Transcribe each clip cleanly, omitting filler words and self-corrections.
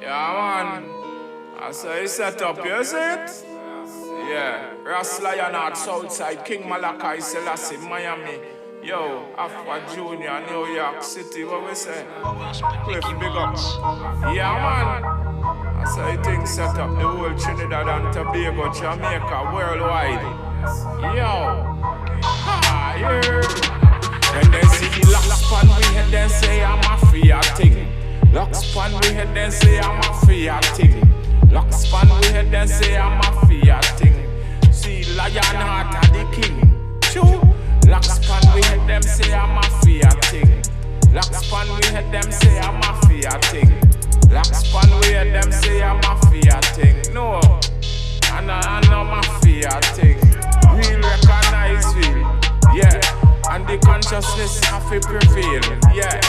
Yeah, man. I say you set up, you see it? Yeah. Ras Lionheart, Southside, King Malachi, Selassie, Miami. Yo, Afro Junior, New York City, what we say? Cliff, big up. Yeah, man. I say things set up the whole Trinidad and Tobago, Jamaica, worldwide. Yo. Ha, yeah. When they see the locks pan we head, then say I'm a mafia thing. Locks pan we head, then say I'm a mafia thing. Locks pan we head, then say I'm a mafia thing. See Lionheart are the king. True. Locks pan we head, them say I'm a mafia thing. Locks pan we head, them say I'm a mafia thing. Locks pan we head, them say I'm a mafia thing. No, I know mafia thing. Real recognize real. Yeah, and the consciousness have to prevail, yeah,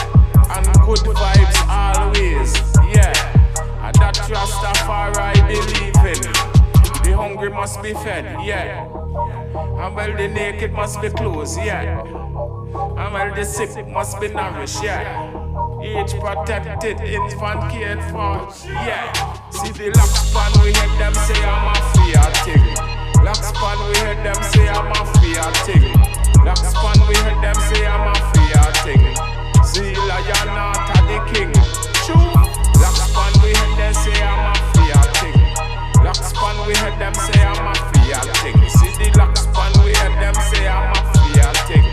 and good vibes always, yeah, and that Rastafari believe in. The hungry must be fed, yeah, and well the naked must be clothed, yeah, and well the sick must be nourished, yeah, each protected infant cared for, yeah. See the locks pan we head them say I'm a mafia thing. Locks pan we head them say I'm a mafia thing. Locks pan we head them say I'm a mafia thing. See Lionheart are the king. True. Locks pan we head them say I'm a mafia thing. Locks pan we head them say I'm a mafia thing. See the locks pan we head them say I'm a mafia thing.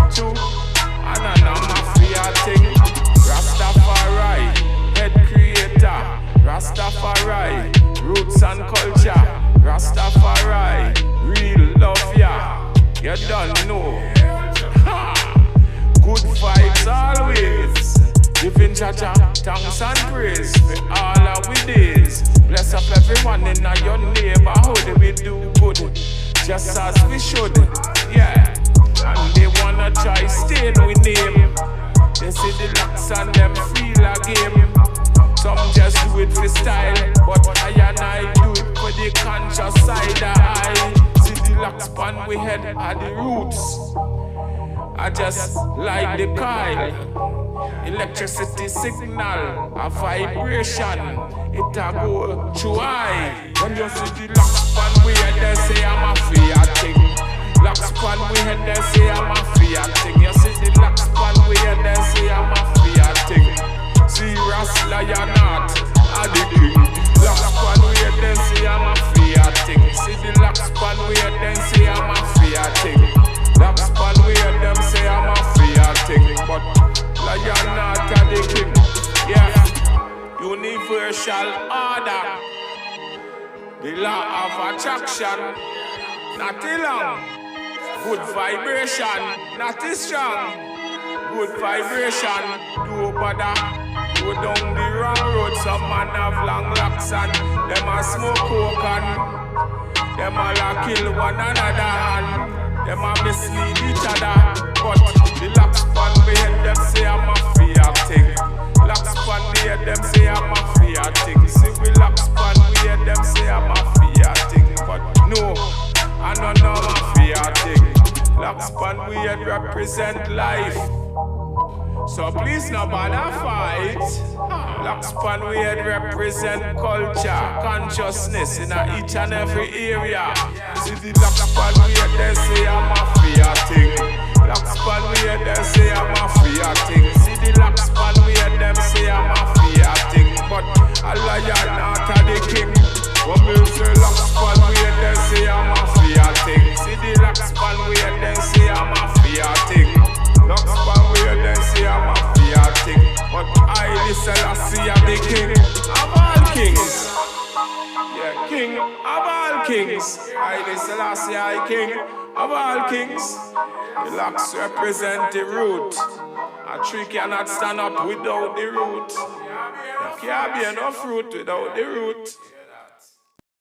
True. And I'm a mafia thing. Rastafari, head creator. Rastafari, roots and culture. Rastafari, real love ya. You don't know. Ha! Good vibes always. Giving Jaja thanks and praise for all our days. Bless up everyone in your neighborhood. We do good just as we should. Yeah. And they wanna try staying with name. They see the locks and them feel a game. Some just do it for style, but I and I do it for the conscious side of I. See the locks pan we head are the roots. I just like the coil. Electricity signal, a vibration. It a go through I. When you see the locks pan we head, they say I'm a mafia thing. Locks pan we head, they say I'm a mafia thing. You see the locks pan we head, they say I'm a mafia thing. See Ras Lionheart are the king. Locks pan we head, they say I'm a mafia thing. See the locks pan we head, they say I'm a mafia thing. Locks pan we head, them say I'm a mafia thing. But Lionheart are the king. Yeah. Universal order. The law of attraction. Not too long. Good vibration. Not too strong. Good vibration. Do bother. Go down the wrong road. Some man have long locks and them a smoke coke and them all a kill one another and them a mislead each other. But the locks pan we head them say I'm a mafia thing. Locks pan we head them say I'm a mafia thing. See we locks pan we head them say I'm a mafia thing. But no, I don't know mafia thing. Locks pan we head represent life. So please no bother fight. Locks pan we head represent culture, consciousness in each and every area. See the locks pan we head they say I'm a mafia thing. Locks pan we head they say I'm a mafia thing. See the locks pan we head them say I'm a mafia thing. But a Lionheart are the king. When we say locks pan we head they say I'm a mafia thing. See the locks pan we head they say I'm a mafia thing. Locks pan we head they say I'm a mafia thing. But I Selassie am the king of all kings. Yeah, king of all kings. I Selassie I king of all kings. The locks represent the root. A tree cannot stand up without the root. There can't be enough fruit without the root.